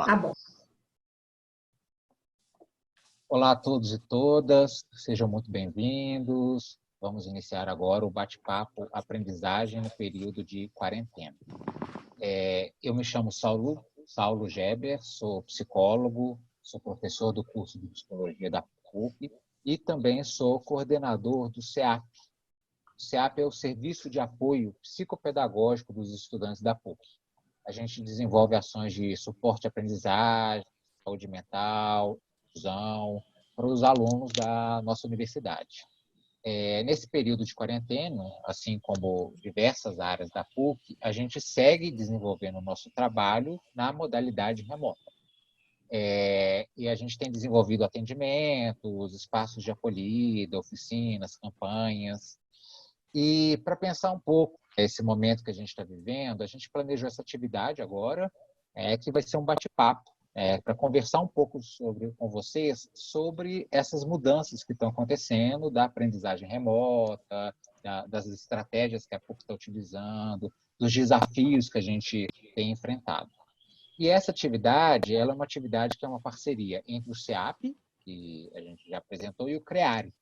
Tá bom. Olá a todos e todas, sejam muito bem-vindos. Vamos iniciar agora o bate-papo Aprendizagem no período de quarentena. Eu me chamo Saulo Geber, sou psicólogo, sou professor do curso de Psicologia da PUC e também sou coordenador do SEAP. O SEAP é o Serviço de Apoio Psicopedagógico dos Estudantes da PUC. A gente desenvolve ações de suporte à aprendizagem, saúde mental, inclusão, para os alunos da nossa universidade. Nesse período de quarentena, assim como diversas áreas da PUC, a gente segue desenvolvendo o nosso trabalho na modalidade remota. E a gente tem desenvolvido atendimentos, espaços de acolhida, oficinas, campanhas. E para pensar um pouco esse momento que a gente está vivendo, a gente planejou essa atividade agora, que vai ser um bate-papo, para conversar um pouco com vocês sobre essas mudanças que estão acontecendo da aprendizagem remota, das estratégias que a PUC está utilizando, dos desafios que a gente tem enfrentado. E essa atividade, ela é uma atividade que é uma parceria entre o SEAP, que a gente já apresentou, e o CREARE.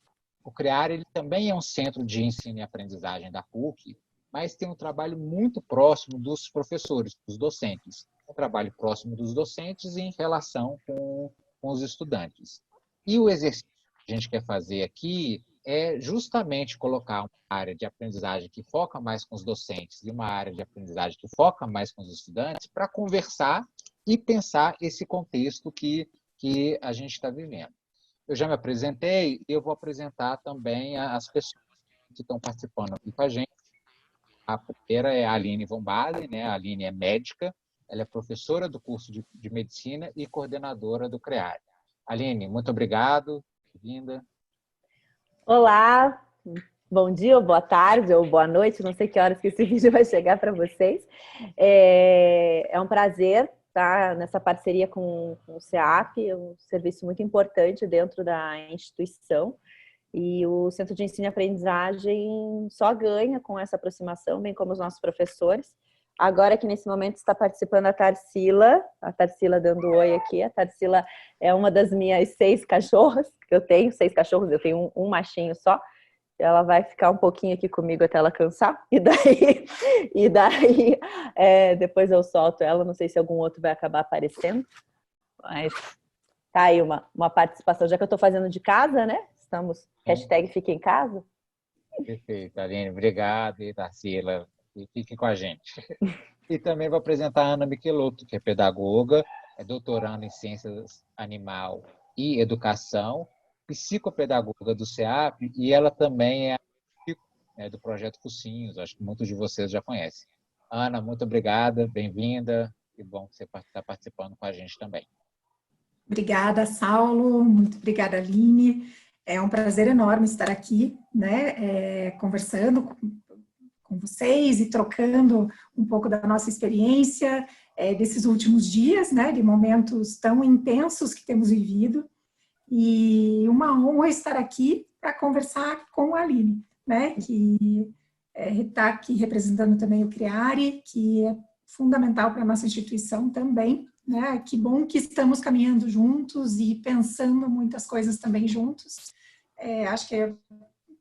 O CREARE ele também é um centro de ensino e aprendizagem da PUC, mas tem um trabalho muito próximo dos professores, dos docentes. Um trabalho próximo dos docentes em relação com os estudantes. E o exercício que a gente quer fazer aqui é justamente colocar uma área de aprendizagem que foca mais com os docentes e uma área de aprendizagem que foca mais com os estudantes para conversar e pensar esse contexto que a gente está vivendo. Eu já me apresentei e eu vou apresentar também as pessoas que estão participando aqui com a gente. A primeira é a Aline von Baden, né? A Aline é médica, ela é professora do curso de medicina e coordenadora do CREARE. Aline, muito obrigado, bem-vinda. Olá, bom dia, ou boa tarde, ou boa noite, não sei que horas que esse vídeo vai chegar para vocês. É um prazer estar nessa parceria com o SEAP, é um serviço muito importante dentro da instituição. E o Centro de Ensino e Aprendizagem só ganha com essa aproximação, bem como os nossos professores. Agora que nesse momento está participando a Tarsila dando oi aqui. A Tarsila é uma das minhas 6 cachorras, que eu tenho 6 cachorros, eu tenho um machinho só. Ela vai ficar um pouquinho aqui comigo até ela cansar, e daí depois eu solto ela, não sei se algum outro vai acabar aparecendo, mas tá aí uma participação, já que eu estou fazendo de casa, né? Estamos, #fique em casa. Perfeito, Aline, obrigado, e Tarsila, e fique com a gente. E também vou apresentar a Ana Michelotto, que é pedagoga, é doutoranda em Ciências Animal e Educação, psicopedagoga do SEAP, e ela também é do Projeto Focinhos, acho que muitos de vocês já conhecem. Ana, muito obrigada, bem-vinda, que bom que você está participando com a gente também. Obrigada, Saulo, muito obrigada, Aline. É um prazer enorme estar aqui, né, conversando com vocês e trocando um pouco da nossa experiência desses últimos dias, né, de momentos tão intensos que temos vivido. E uma honra estar aqui para conversar com a Aline, né, que está aqui representando também o CREARE, que é fundamental para a nossa instituição também, né? Que bom que estamos caminhando juntos e pensando muitas coisas também juntos. Acho que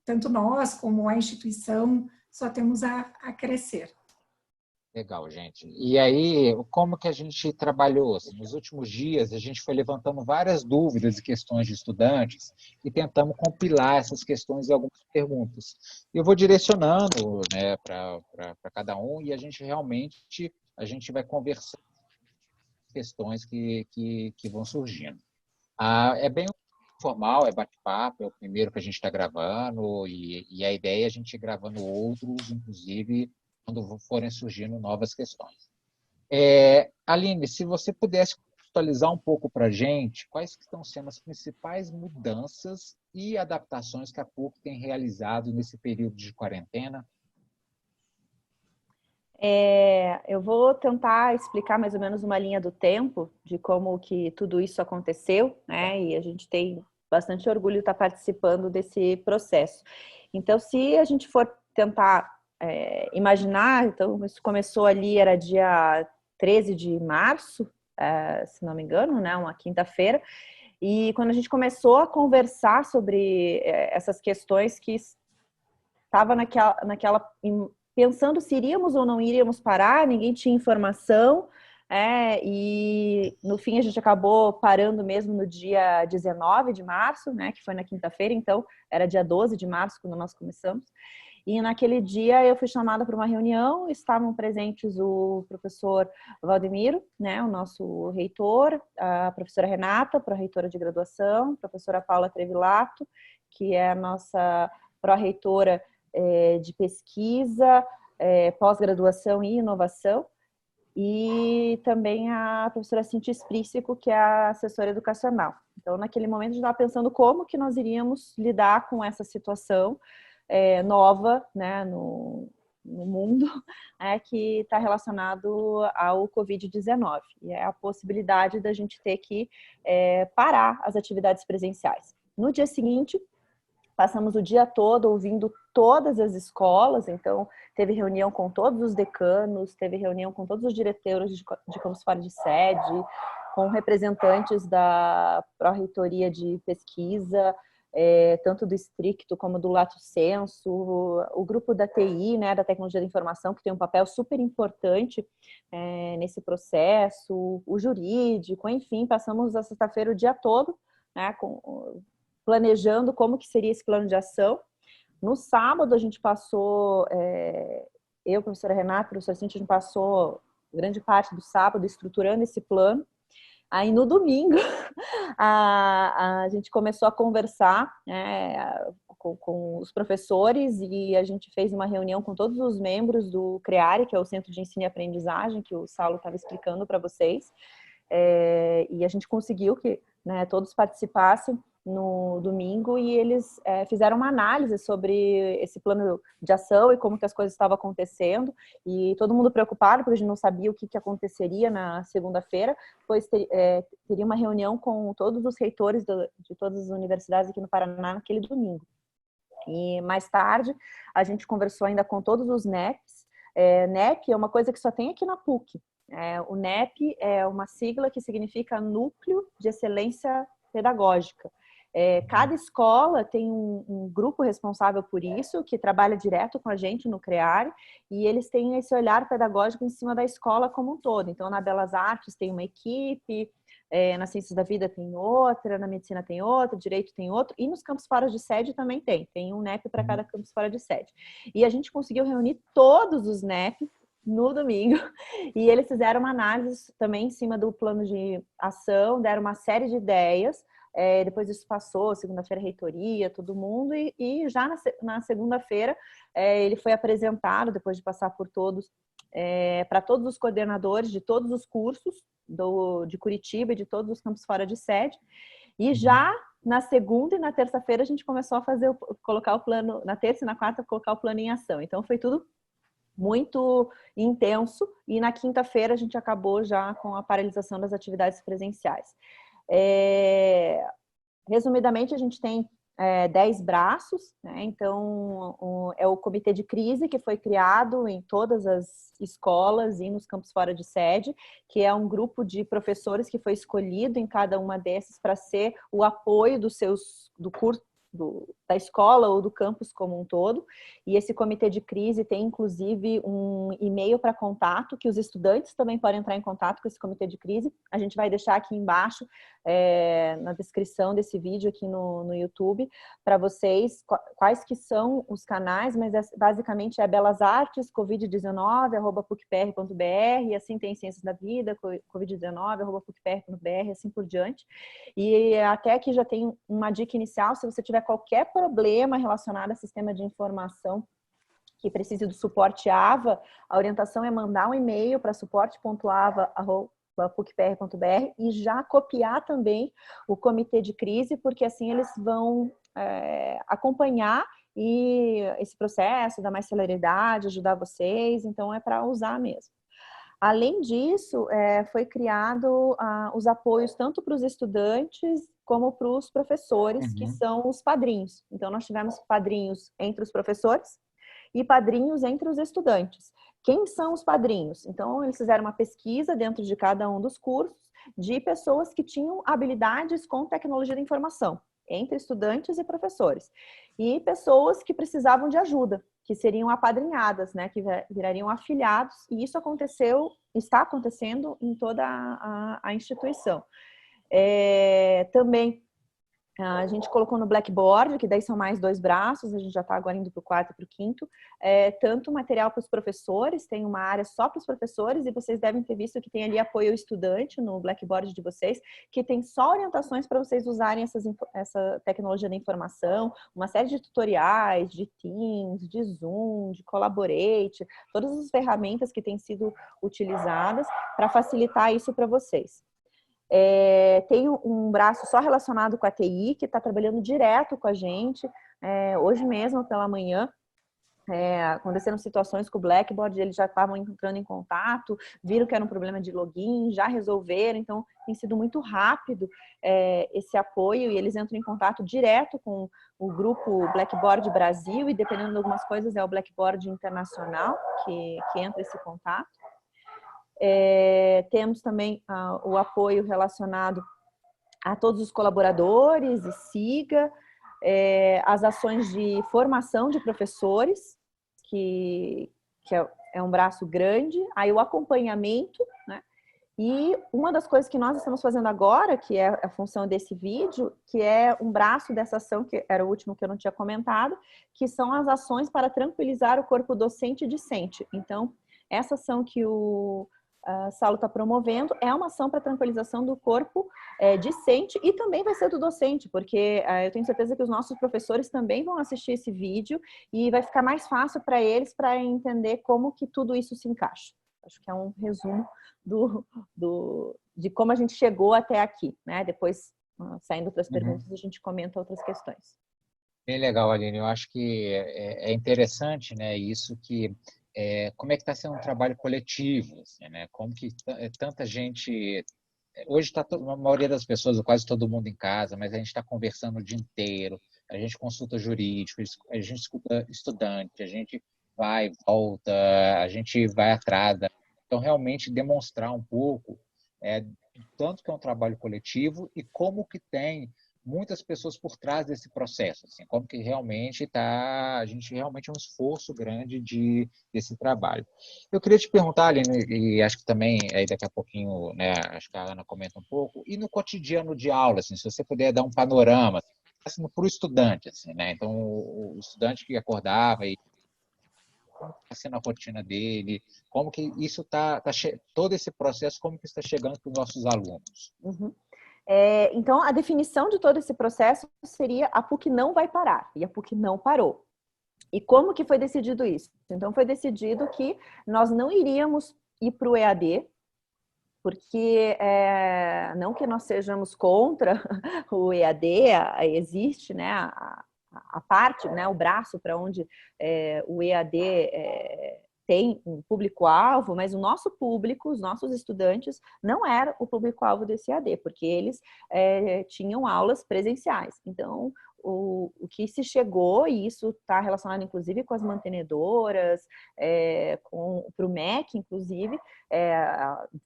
tanto nós como a instituição só temos a crescer. Legal, gente. E aí, como que a gente trabalhou? Assim, nos últimos dias, a gente foi levantando várias dúvidas e questões de estudantes e tentamos compilar essas questões e algumas perguntas. Eu vou direcionando, né, para cada um e a gente vai conversando questões que vão surgindo. É bem formal, é bate-papo, é o primeiro que a gente está gravando e a ideia é a gente ir gravando outros, inclusive, quando forem surgindo novas questões. Aline, se você pudesse atualizar um pouco para a gente, quais estão sendo as principais mudanças e adaptações que a PUC tem realizado nesse período de quarentena? Eu vou tentar explicar mais ou menos uma linha do tempo de como que tudo isso aconteceu, né? E a gente tem bastante orgulho de estar participando desse processo. Então, se a gente for tentar imaginar, então isso começou ali, era dia 13 de março, se não me engano, né, uma quinta-feira. E quando a gente começou a conversar sobre essas questões que estava pensando se iríamos ou não iríamos parar, ninguém tinha informação, e no fim a gente acabou parando mesmo no dia 19 de março, né, que foi na quinta-feira, então era dia 12 de março quando nós começamos. E naquele dia eu fui chamada para uma reunião, estavam presentes o professor Valdemiro, né, o nosso reitor, a professora Renata, pró-reitora de graduação, a professora Paula Trevilato, que é a nossa pró-reitora de pesquisa, pós-graduação e inovação, e também a professora Cintia Esprícico, que é a assessora educacional. Então, naquele momento, a gente estava pensando como que nós iríamos lidar com essa situação nova, né, no mundo, que está relacionado ao Covid-19. E é a possibilidade da gente ter que parar as atividades presenciais. No dia seguinte, passamos o dia todo ouvindo todas as escolas, então teve reunião com todos os decanos, teve reunião com todos os diretores de campus fora de sede, com representantes da pró-reitoria de pesquisa, tanto do Stricto como do Lato Sensu, o grupo da TI, né, da Tecnologia da Informação, que tem um papel super importante nesse processo, o jurídico, enfim, passamos a sexta-feira o dia todo, né, planejando como que seria esse plano de ação. No sábado a gente passou, eu, professora Renata, professora Cintia, a gente passou grande parte do sábado estruturando esse plano. Aí no domingo a gente começou a conversar com os professores e a gente fez uma reunião com todos os membros do CREARE, que é o Centro de Ensino e Aprendizagem, que o Saulo estava explicando para vocês. E a gente conseguiu que, né, todos participassem no domingo e eles fizeram uma análise sobre esse plano de ação e como que as coisas estavam acontecendo, e todo mundo preocupado porque a gente não sabia o que aconteceria na segunda-feira, pois teria uma reunião com todos os reitores de todas as universidades aqui no Paraná naquele domingo. E mais tarde a gente conversou ainda com todos os NEPs. NEP é uma coisa que só tem aqui na PUC. O NEP é uma sigla que significa Núcleo de Excelência Pedagógica. Cada escola tem um grupo responsável por isso, que trabalha direto com a gente no CREARE, e eles têm esse olhar pedagógico em cima da escola como um todo. Então, na Belas Artes tem uma equipe, nas Ciências da Vida tem outra, na Medicina tem outra, Direito tem outro, e nos campos fora de sede também tem um NEP para cada campus fora de sede. E a gente conseguiu reunir todos os NEPs no domingo, e eles fizeram uma análise também em cima do plano de ação, deram uma série de ideias. Depois isso passou, segunda-feira reitoria, todo mundo, e já na segunda-feira ele foi apresentado, depois de passar por todos, para todos os coordenadores de todos os cursos de Curitiba e de todos os campos fora de sede, e já na segunda e na terça-feira a gente começou a colocar o plano, na terça e na quarta, colocar o plano em ação. Então foi tudo muito intenso, e na quinta-feira a gente acabou já com a paralisação das atividades presenciais. Resumidamente, a gente tem 10 braços, né? Então é o comitê de crise que foi criado em todas as escolas e nos campos fora de sede, que é um grupo de professores que foi escolhido em cada uma desses para ser o apoio do curso, da escola ou do campus como um todo. E esse comitê de crise tem inclusive um e-mail para contato, que os estudantes também podem entrar em contato com esse comitê de crise. A gente vai deixar aqui embaixo na descrição desse vídeo aqui no YouTube para vocês quais que são os canais, mas basicamente é Belas Artes, Covid-19, @pucpr.br, e assim tem Ciências da Vida, Covid-19, @pucpr.br, assim por diante. E até aqui já tem uma dica inicial: se você tiver qualquer problema relacionado a sistema de informação que precise do suporte AVA, a orientação é mandar um e-mail para suporte.ava@pucpr.br e já copiar também o comitê de crise, porque assim eles vão acompanhar esse processo, dar mais celeridade, ajudar vocês, então é para usar mesmo. Além disso, foi criado os apoios tanto para os estudantes como para os professores, que são os padrinhos. Então, nós tivemos padrinhos entre os professores e padrinhos entre os estudantes. Quem são os padrinhos? Então, eles fizeram uma pesquisa dentro de cada um dos cursos de pessoas que tinham habilidades com tecnologia da informação, entre estudantes e professores. E pessoas que precisavam de ajuda, que seriam apadrinhadas, né, que virariam afiliados, e isso está acontecendo em toda a instituição. Também a gente colocou no Blackboard, que daí são mais 2 braços, a gente já está agora indo para o 4 e para o 5º, tanto material para os professores, tem uma área só para os professores, e vocês devem ter visto que tem ali apoio ao estudante no Blackboard de vocês, que tem só orientações para vocês usarem essa tecnologia da informação, uma série de tutoriais, de Teams, de Zoom, de Collaborate, todas as ferramentas que têm sido utilizadas para facilitar isso para vocês. Tem um braço só relacionado com a TI, que está trabalhando direto com a gente. Hoje mesmo, pela manhã, aconteceram situações com o Blackboard, eles já estavam entrando em contato, viram que era um problema de login, já resolveram, então tem sido muito rápido esse apoio, e eles entram em contato direto com o grupo Blackboard Brasil, e dependendo de algumas coisas é o Blackboard Internacional que entra esse contato. Temos também o apoio relacionado a todos os colaboradores e SIGA, as ações de formação de professores, que é um braço grande, aí o acompanhamento, né? E uma das coisas que nós estamos fazendo agora, que é a função desse vídeo, que é um braço dessa ação, que era o último que eu não tinha comentado, que são as ações para tranquilizar o corpo docente e discente. Então, essa ação que o Saulo está promovendo é uma ação para tranquilização do corpo discente, e também vai ser do docente, porque eu tenho certeza que os nossos professores também vão assistir esse vídeo e vai ficar mais fácil para eles para entender como que tudo isso se encaixa. Acho que é um resumo de como a gente chegou até aqui, né? Depois, saindo outras perguntas, a gente comenta outras questões. Bem legal, Aline. Eu acho que é interessante, né, isso que como é que está sendo um trabalho coletivo, assim, né? Como que tanta gente... Hoje está a maioria das pessoas, quase todo mundo em casa, mas a gente está conversando o dia inteiro, a gente consulta jurídico, a gente escuta estudante, a gente vai, volta, a gente vai atrás. Então, realmente demonstrar um pouco tanto que é um trabalho coletivo e como que tem muitas pessoas por trás desse processo, assim, como que realmente a gente realmente é um esforço grande desse trabalho. Eu queria te perguntar, Aline, e acho que também aí daqui a pouquinho, né, acho que a Ana comenta um pouco, e no cotidiano de aula, assim, se você puder dar um panorama assim, para o estudante, assim, né? Então, o estudante que acordava e como está sendo a rotina dele, como que isso todo esse processo, como que está chegando para os nossos alunos? Uhum. Então, a definição de todo esse processo seria: a PUC não vai parar, e a PUC não parou. E como que foi decidido isso? Então, foi decidido que nós não iríamos ir para o EAD, porque não que nós sejamos contra o EAD, existe, né, a parte, né, o braço para onde o EAD tem um público-alvo, mas o nosso público, os nossos estudantes, não era o público-alvo desse EAD, porque eles tinham aulas presenciais. Então, o que se chegou, e isso está relacionado inclusive com as mantenedoras, para o MEC, inclusive,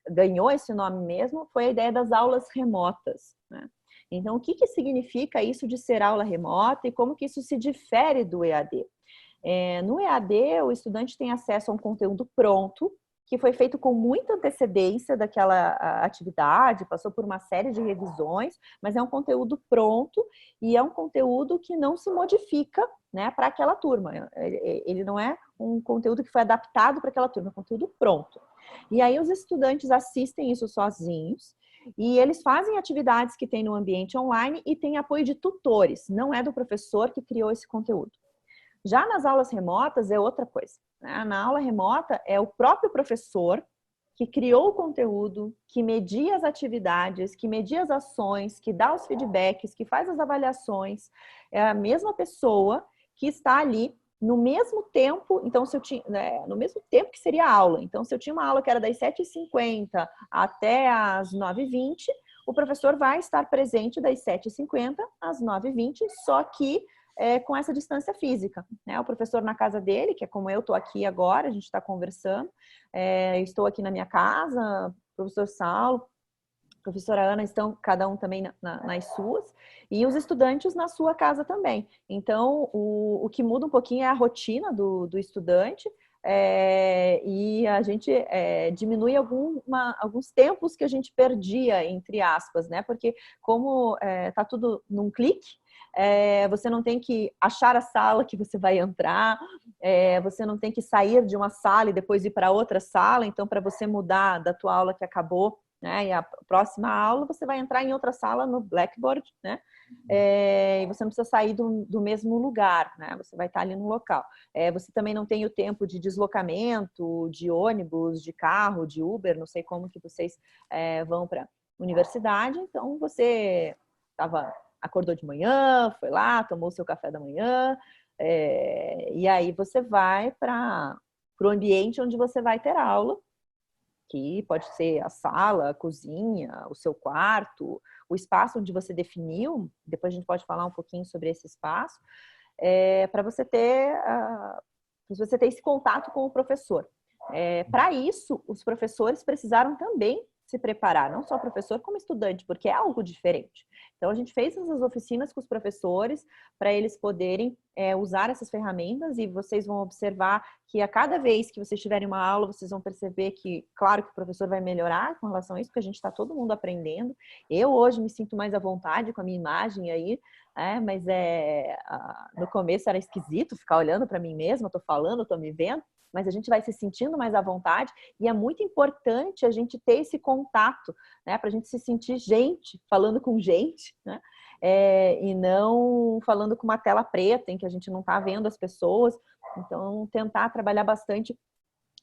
ganhou esse nome mesmo, foi a ideia das aulas remotas, né? Então, o que significa isso de ser aula remota e como que isso se difere do EAD? No EAD, o estudante tem acesso a um conteúdo pronto, que foi feito com muita antecedência daquela atividade, passou por uma série de revisões, mas é um conteúdo pronto e é um conteúdo que não se modifica, né, para aquela turma. Ele não é um conteúdo que foi adaptado para aquela turma, é um conteúdo pronto. E aí os estudantes assistem isso sozinhos, e eles fazem atividades que tem no ambiente online e tem apoio de tutores, não é do professor que criou esse conteúdo. Já nas aulas remotas é outra coisa, né? Na aula remota é o próprio professor que criou o conteúdo, que media as atividades, que media as ações, que dá os feedbacks, que faz as avaliações. É a mesma pessoa que está ali no mesmo tempo. Então, se eu tinha, no mesmo tempo que seria a aula. Então, se eu tinha uma aula que era das 7h50 até as 9h20, o professor vai estar presente das 7h50 às 9h20, só que com essa distância física, né? O professor na casa dele, que é como eu estou aqui agora, a gente está conversando, estou aqui na minha casa, o professor Saulo professora Ana estão cada um também nas suas, e os estudantes na sua casa também. Então, o que muda um pouquinho é a rotina do estudante, e a gente diminui alguns tempos que a gente perdia, entre aspas, né? Porque como tá tudo num clique, você não tem que achar a sala que você vai entrar, você não tem que sair de uma sala e depois ir para outra sala. Então, para você mudar da tua aula que acabou, né, e a próxima aula, você vai entrar em outra sala no Blackboard, né? E você não precisa sair do mesmo lugar, né? Você vai estar ali no local. Você também não tem o tempo de deslocamento, de ônibus, de carro, de Uber, não sei como que vocês vão para a universidade. Então, você acordou de manhã, foi lá, tomou o seu café da manhã, e aí você vai para o ambiente onde você vai ter aula, que pode ser a sala, a cozinha, o seu quarto, o espaço onde você definiu. Depois a gente pode falar um pouquinho sobre esse espaço, para você ter esse contato com o professor. Para isso, os professores precisaram também se preparar, não só professor como estudante, porque é algo diferente. Então, a gente fez essas oficinas com os professores para eles poderem usar essas ferramentas, e vocês vão observar que a cada vez que vocês tiverem uma aula, vocês vão perceber que, claro que o professor vai melhorar com relação a isso, porque a gente está todo mundo aprendendo. Eu hoje me sinto mais à vontade com a minha imagem aí, mas no começo era esquisito ficar olhando para mim mesma, estou falando, estou me vendo, mas a gente vai se sentindo mais à vontade, e é muito importante a gente ter esse contato, né, para a gente se sentir gente, falando com gente, né, e não falando com uma tela preta em que a gente não está vendo as pessoas. Então, tentar trabalhar bastante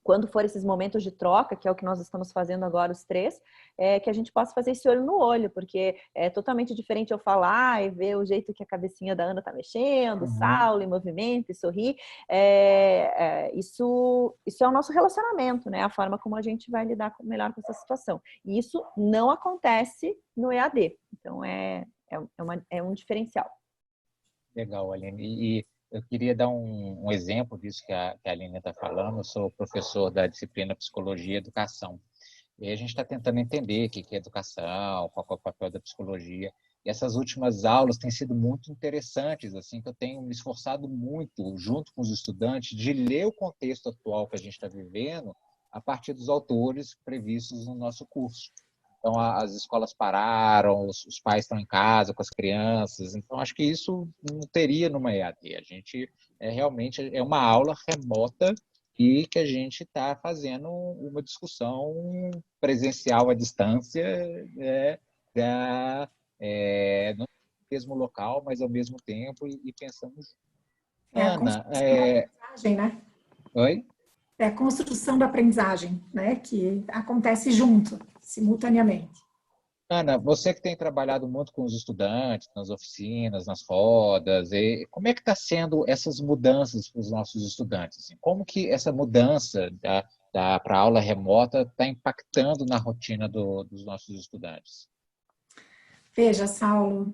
quando for esses momentos de troca, que é o que nós estamos fazendo agora, os três, que a gente possa fazer esse olho no olho, porque é totalmente diferente eu falar e ver o jeito que a cabecinha da Ana está mexendo, Saulo, em movimento, e sorrir. Isso é o nosso relacionamento, né? A forma como a gente vai lidar melhor com essa situação. E isso não acontece no EAD. Então, é um diferencial. Legal, Aline. E eu queria dar um exemplo disso que a Aline está falando. Eu sou professor da disciplina Psicologia e Educação. E a gente está tentando entender o que é educação, qual é o papel da psicologia. E essas últimas aulas têm sido muito interessantes, assim, que eu tenho me esforçado muito, junto com os estudantes, de ler o contexto atual que a gente está vivendo a partir dos autores previstos no nosso curso. Então, as escolas pararam, os pais estão em casa com as crianças. Então, acho que isso não teria numa EAD. A gente realmente é uma aula remota e que a gente está fazendo uma discussão presencial à distância, no mesmo local, mas ao mesmo tempo, e pensando junto. A construção da aprendizagem, né? Oi? É a construção da aprendizagem, né? Que acontece junto, simultaneamente. Ana, você que tem trabalhado muito com os estudantes, nas oficinas, nas rodas, como é que está sendo essas mudanças para os nossos estudantes? Assim? Como que essa mudança para a aula remota está impactando na rotina dos nossos estudantes? Veja, Saulo,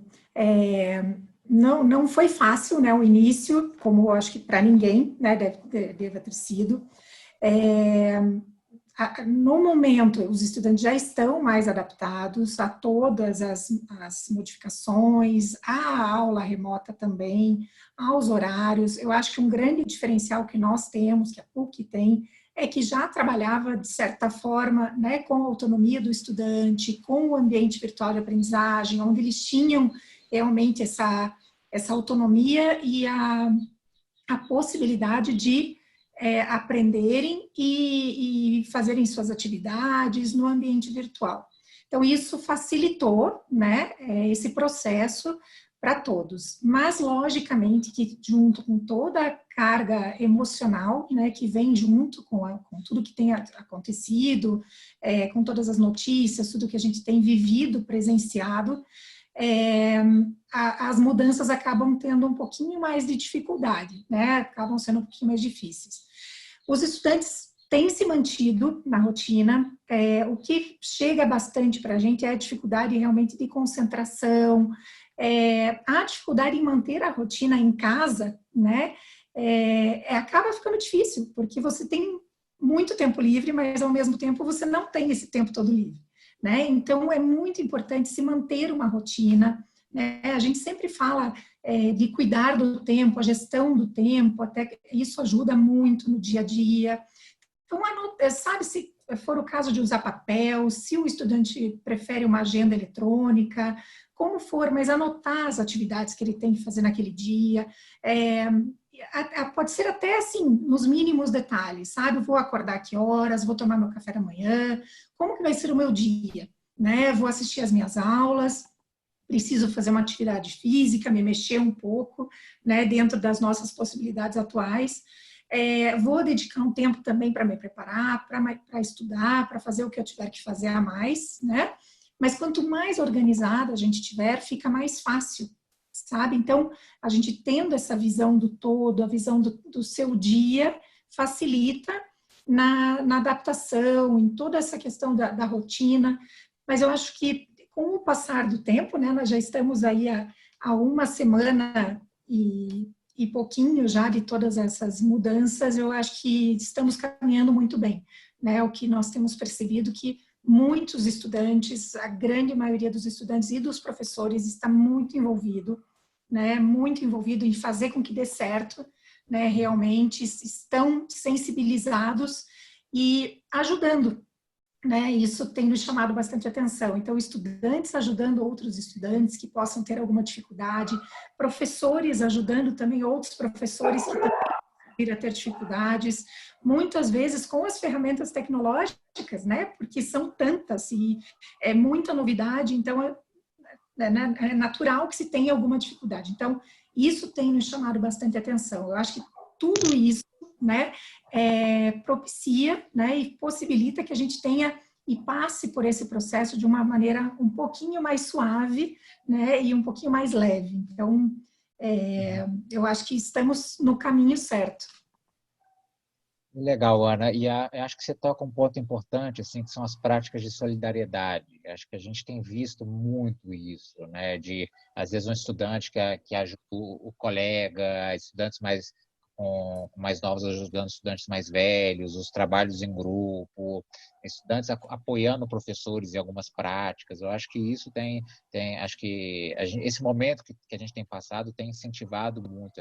não foi fácil, né, o início, como eu acho que para ninguém, né, deve ter sido. No momento, os estudantes já estão mais adaptados a todas as modificações, à aula remota também, aos horários. Eu acho que um grande diferencial que nós temos, que a PUC tem, é que já trabalhava, de certa forma, né, com a autonomia do estudante, com o ambiente virtual de aprendizagem, onde eles tinham realmente essa autonomia e a possibilidade de aprenderem e fazerem suas atividades no ambiente virtual. Então, isso facilitou, né, esse processo para todos. Mas, logicamente, que junto com toda a carga emocional, né, que vem junto com tudo que tem acontecido, com todas as notícias, tudo que a gente tem vivido, presenciado, as mudanças acabam tendo um pouquinho mais de dificuldade, né? Acabam sendo um pouquinho mais difíceis. Os estudantes têm se mantido na rotina, o que chega bastante para a gente é a dificuldade realmente de concentração, a dificuldade em manter a rotina em casa, né? Acaba ficando difícil, porque você tem muito tempo livre, mas ao mesmo tempo você não tem esse tempo todo livre. né? Então, é muito importante se manter uma rotina, né? A gente sempre fala de cuidar do tempo, a gestão do tempo, até que isso ajuda muito no dia a dia. Então, sabe, se for o caso de usar papel, se o estudante prefere uma agenda eletrônica, como for, mas anotar as atividades que ele tem que fazer naquele dia. Pode ser até assim, nos mínimos detalhes, sabe? Eu vou acordar que horas, vou tomar meu café da manhã, como que vai ser o meu dia, né? Vou assistir as minhas aulas, preciso fazer uma atividade física, me mexer um pouco, né? Dentro das nossas possibilidades atuais. Vou dedicar um tempo também para me preparar, para estudar, para fazer o que eu tiver que fazer a mais, né? Mas quanto mais organizada a gente tiver, fica mais fácil, sabe? Então, a gente tendo essa visão do todo, a visão do seu dia, facilita na adaptação, em toda essa questão da rotina. Mas eu acho que com o passar do tempo, né, nós já estamos aí há uma semana e pouquinho já de todas essas mudanças, eu acho que estamos caminhando muito bem, né? O que nós temos percebido que muitos estudantes, a grande maioria dos estudantes e dos professores está muito envolvido, né? Muito envolvido em fazer com que dê certo, né? Realmente estão sensibilizados e ajudando, né? Isso tem nos chamado bastante atenção. Então, estudantes ajudando outros estudantes que possam ter alguma dificuldade, professores ajudando também outros professores que também vir a ter dificuldades, muitas vezes com as ferramentas tecnológicas, né? Porque são tantas e é muita novidade, então é natural que se tenha alguma dificuldade. Então, isso tem nos chamado bastante atenção. Eu acho que tudo isso, né, propicia, né, e possibilita que a gente tenha e passe por esse processo de uma maneira um pouquinho mais suave, né, e um pouquinho mais leve. Então, eu acho que estamos no caminho certo. Legal, Ana. E eu acho que você toca um ponto importante, assim, que são as práticas de solidariedade. Acho que a gente tem visto muito isso, né? De, às vezes, um estudante que ajuda o colega, estudantes mais novos ajudando estudantes mais velhos, os trabalhos em grupo, estudantes apoiando professores em algumas práticas. Eu acho que isso acho que esse momento que a gente tem passado tem incentivado muito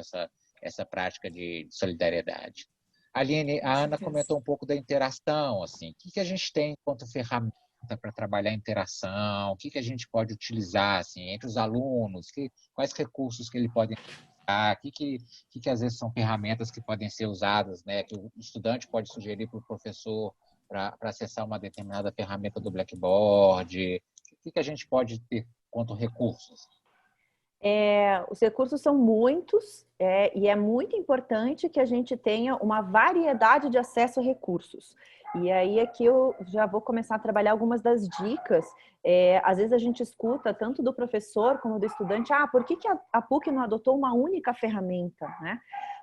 essa prática de solidariedade. Aline, Com a Ana certeza. comentou um pouco da interação, assim, o que a gente tem enquanto ferramenta para trabalhar a interação, o que a gente pode utilizar, assim, entre os alunos, quais recursos que ele pode usar, que às vezes são ferramentas que podem ser usadas, né, que o estudante pode sugerir para o professor para acessar uma determinada ferramenta do Blackboard, o que a gente pode ter quanto recursos? Os recursos são muitos e é muito importante que a gente tenha uma variedade de acesso a recursos. E aí aqui eu já vou começar a trabalhar algumas das dicas. Às vezes a gente escuta tanto do professor como do estudante, por que a PUC não adotou uma única ferramenta, né?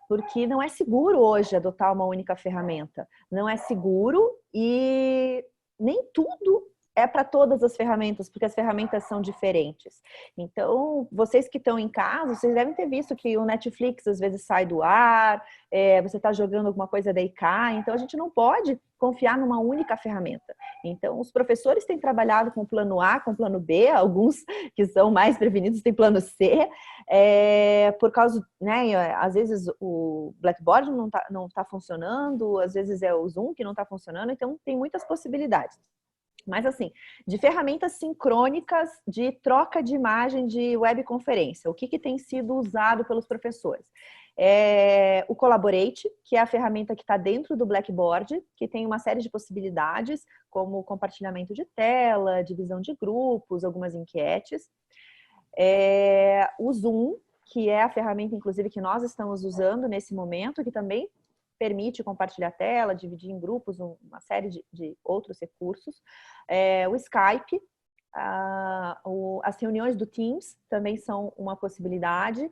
Porque não é seguro hoje adotar uma única ferramenta. Não é seguro e nem tudo é para todas as ferramentas, porque as ferramentas são diferentes. Então, vocês que estão em casa, vocês devem ter visto que o Netflix às vezes sai do ar, você está jogando alguma coisa daí cai, então a gente não pode confiar numa única ferramenta. Então, os professores têm trabalhado com o plano A, com o plano B, alguns que são mais prevenidos têm plano C, por causa, né, às vezes o Blackboard não tá funcionando, às vezes é o Zoom que não está funcionando, então tem muitas possibilidades. Mas assim, de ferramentas sincrônicas de troca de imagem de webconferência, o que tem sido usado pelos professores? O Collaborate, que é a ferramenta que está dentro do Blackboard, que tem uma série de possibilidades, como compartilhamento de tela, divisão de grupos, algumas enquetes. O Zoom, que é a ferramenta, inclusive, que nós estamos usando nesse momento, que também permite compartilhar a tela, dividir em grupos, uma série de outros recursos. O Skype, as reuniões do Teams também são uma possibilidade.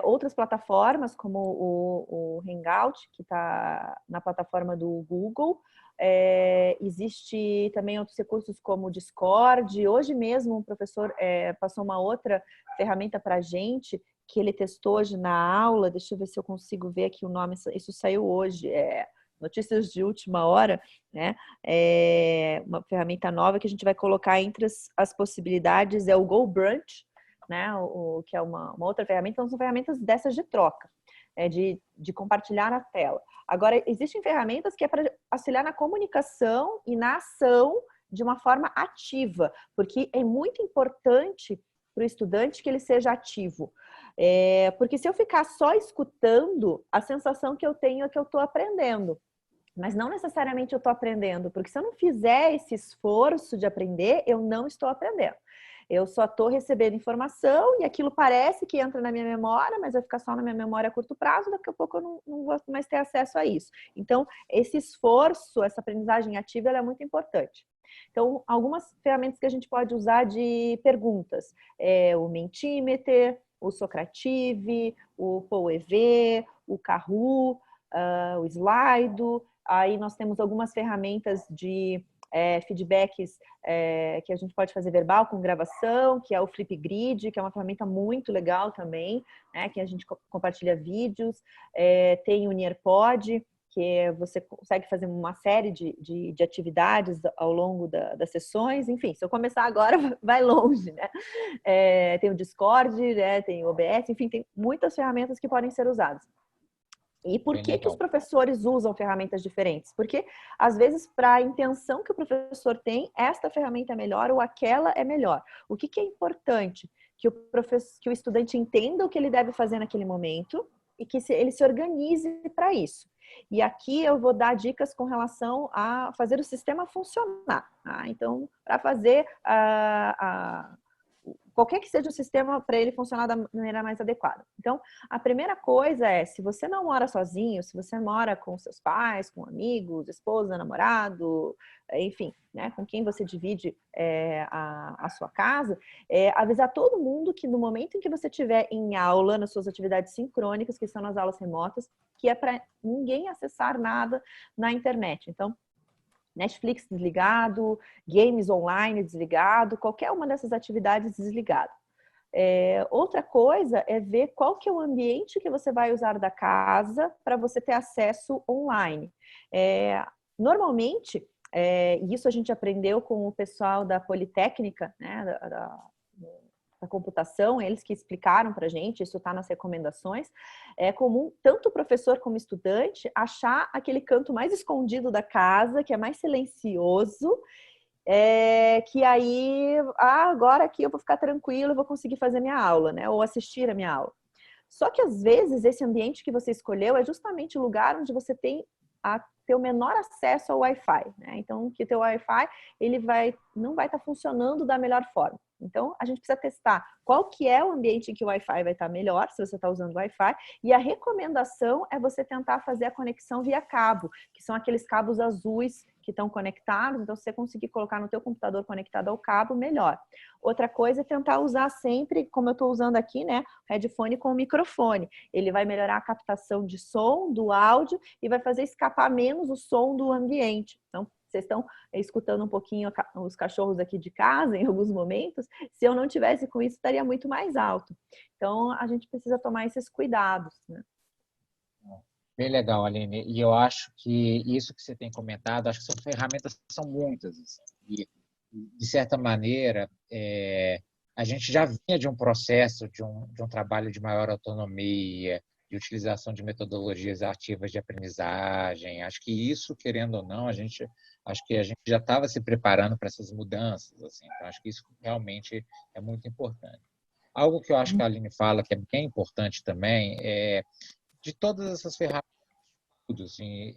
Outras plataformas, como o Hangout, que está na plataforma do Google. Existe também outros recursos como o Discord. Hoje mesmo o professor passou uma outra ferramenta para a gente, que ele testou hoje na aula. Deixa eu ver se eu consigo ver aqui o nome. Isso saiu hoje. notícias de última hora, né? Uma ferramenta nova que a gente vai colocar entre as possibilidades é o Go Brunch, né? Que é uma outra ferramenta. Então, são ferramentas dessas de troca, de compartilhar na tela. Agora, existem ferramentas que é para auxiliar na comunicação e na ação de uma forma ativa, porque é muito importante para o estudante que ele seja ativo. Porque se eu ficar só escutando, a sensação que eu tenho é que eu estou aprendendo. Mas não necessariamente eu estou aprendendo, porque se eu não fizer esse esforço de aprender, eu não estou aprendendo. Eu só estou recebendo informação e aquilo parece que entra na minha memória, mas vai ficar só na minha memória a curto prazo, daqui a pouco eu não vou mais ter acesso a isso. Então, esse esforço, essa aprendizagem ativa, ela é muito importante. Então, algumas ferramentas que a gente pode usar de perguntas, o Mentimeter, o Socrative, o PoEV, o Kahoot, o Slido. Aí nós temos algumas ferramentas de feedbacks que a gente pode fazer verbal com gravação, que é o Flipgrid, que é uma ferramenta muito legal também, né, que a gente compartilha vídeos. Tem o Nearpod, que você consegue fazer uma série de atividades ao longo das sessões. Enfim, se eu começar agora, vai longe, né? Tem o Discord, né? Tem o OBS, enfim, tem muitas ferramentas que podem ser usadas. E por que os professores usam ferramentas diferentes? Porque, às vezes, para a intenção que o professor tem, esta ferramenta é melhor ou aquela é melhor. O que é importante? Que o estudante entenda o que ele deve fazer naquele momento e que ele se organize para isso. E aqui eu vou dar dicas com relação a fazer o sistema funcionar. Tá? Então, para fazer qualquer que seja o sistema para ele funcionar da maneira mais adequada. Então, a primeira coisa é, se você não mora sozinho, se você mora com seus pais, com amigos, esposa, namorado, enfim, né, com quem você divide a sua casa, avisar todo mundo que no momento em que você estiver em aula, nas suas atividades sincrônicas, que são nas aulas remotas, que é para ninguém acessar nada na internet. Então, Netflix desligado, games online desligado, qualquer uma dessas atividades desligado. Outra coisa é ver qual que é o ambiente que você vai usar da casa para você ter acesso online. Normalmente, isso a gente aprendeu com o pessoal da Politécnica, né, da computação, eles que explicaram para a gente, isso está nas recomendações. É comum, tanto o professor como o estudante, achar aquele canto mais escondido da casa, que é mais silencioso, que aí, agora aqui eu vou ficar tranquilo, eu vou conseguir fazer minha aula, né? Ou assistir a minha aula. Só que, às vezes, esse ambiente que você escolheu é justamente o lugar onde você tem ter o menor acesso ao Wi-Fi, né? Então, que o teu Wi-Fi não vai estar funcionando da melhor forma. Então, a gente precisa testar qual que é o ambiente em que o Wi-Fi vai estar melhor, se você está usando o Wi-Fi, e a recomendação é você tentar fazer a conexão via cabo, que são aqueles cabos azuis que estão conectados, então se você conseguir colocar no teu computador conectado ao cabo, melhor. Outra coisa é tentar usar sempre, como eu estou usando aqui, né, headphone com microfone. Ele vai melhorar a captação de som, do áudio, e vai fazer escapar menos o som do ambiente. Então, vocês estão escutando um pouquinho os cachorros aqui de casa em alguns momentos. Se eu não tivesse com isso, estaria muito mais alto. Então, a gente precisa tomar esses cuidados, né? Bem legal, Aline. E eu acho que isso que você tem comentado, acho que são ferramentas, são muitas. Assim, e, de certa maneira, a gente já vinha de um processo, de um trabalho de maior autonomia, de utilização de metodologias ativas de aprendizagem. Acho que isso, querendo ou não, acho que a gente já estava se preparando para essas mudanças. Assim. Então, acho que isso realmente é muito importante. Algo que eu acho que a Aline fala que é bem importante também é de todas essas ferramentas, assim,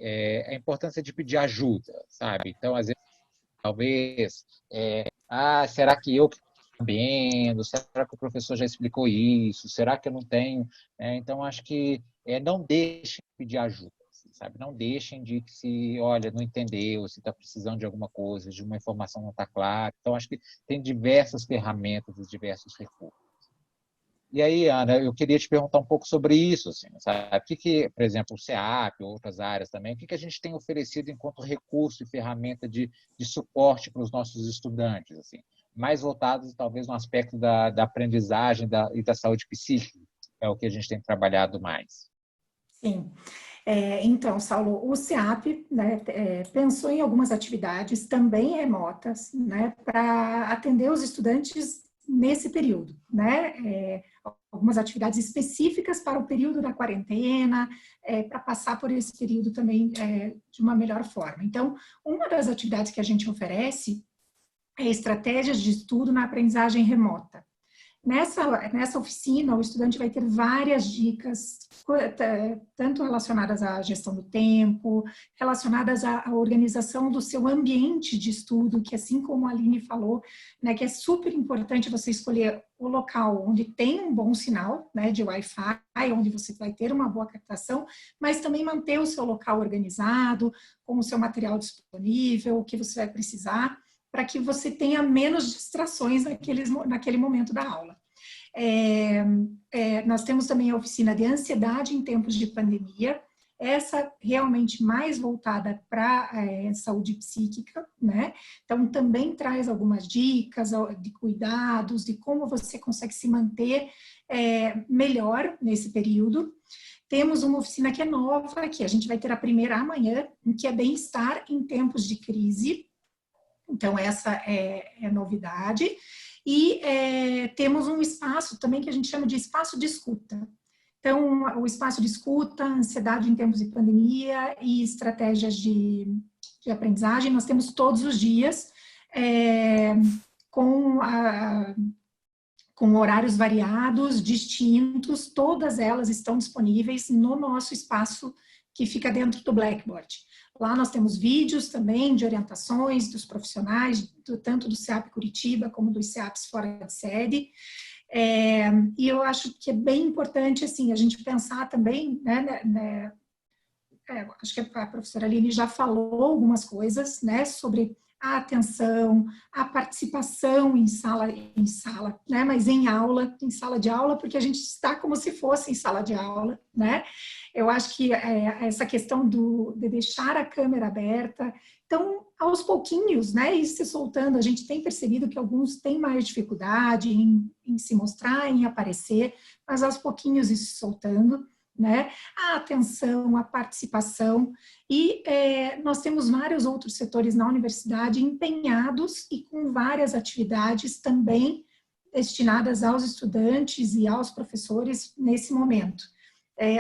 a importância de pedir ajuda, sabe? Então, às vezes, talvez, será que eu estou sabendo? Será que o professor já explicou isso? Será que eu não tenho? Então, acho que não deixem de pedir ajuda, sabe? Não deixem de se, olha, não entendeu, se está precisando de alguma coisa, de uma informação não está clara. Então, acho que tem diversas ferramentas e diversos recursos. E aí, Ana, eu queria te perguntar um pouco sobre isso, assim, sabe? O que, por exemplo, o CEAP, outras áreas também, o que a gente tem oferecido enquanto recurso e ferramenta de suporte para os nossos estudantes, assim, mais voltados talvez no aspecto da aprendizagem e da saúde psíquica, é o que a gente tem trabalhado mais. Sim. Então, Saulo, o SEAP, né, pensou em algumas atividades também remotas, né, para atender os estudantes nesse período, né, algumas atividades específicas para o período da quarentena, para passar por esse período também de uma melhor forma. Então, uma das atividades que a gente oferece é estratégias de estudo na aprendizagem remota. Nessa oficina, o estudante vai ter várias dicas, tanto relacionadas à gestão do tempo, relacionadas à organização do seu ambiente de estudo, que assim como a Aline falou, né, que é super importante você escolher o local onde tem um bom sinal, né, de Wi-Fi, onde você vai ter uma boa captação, mas também manter o seu local organizado, com o seu material disponível, o que você vai precisar, para que você tenha menos distrações naquele momento da aula. Nós temos também a oficina de ansiedade em tempos de pandemia, essa realmente mais voltada para saúde psíquica, né? Então, também traz algumas dicas de cuidados, de como você consegue se manter melhor nesse período. Temos uma oficina que é nova, que a gente vai ter a primeira amanhã, que é bem-estar em tempos de crise. Então, essa é novidade. E temos um espaço também que a gente chama de espaço de escuta. Então, o espaço de escuta, ansiedade em tempos de pandemia e estratégias de aprendizagem, nós temos todos os dias, com horários variados, distintos, todas elas estão disponíveis no nosso espaço que fica dentro do Blackboard. Lá nós temos vídeos também de orientações dos profissionais, tanto do SEAP Curitiba como dos SEAPs fora de sede. E eu acho que é bem importante, assim, a gente pensar também, né, acho que a professora Aline já falou algumas coisas, né, sobre a atenção, a participação em sala, né, mas em sala de aula, porque a gente está como se fosse em sala de aula, né? Eu acho que essa questão de deixar a câmera aberta, então, aos pouquinhos, né, ir se soltando, a gente tem percebido que alguns têm mais dificuldade em se mostrar, em aparecer, mas aos pouquinhos ir se soltando, né, a atenção, a participação, e nós temos vários outros setores na universidade empenhados e com várias atividades também destinadas aos estudantes e aos professores nesse momento.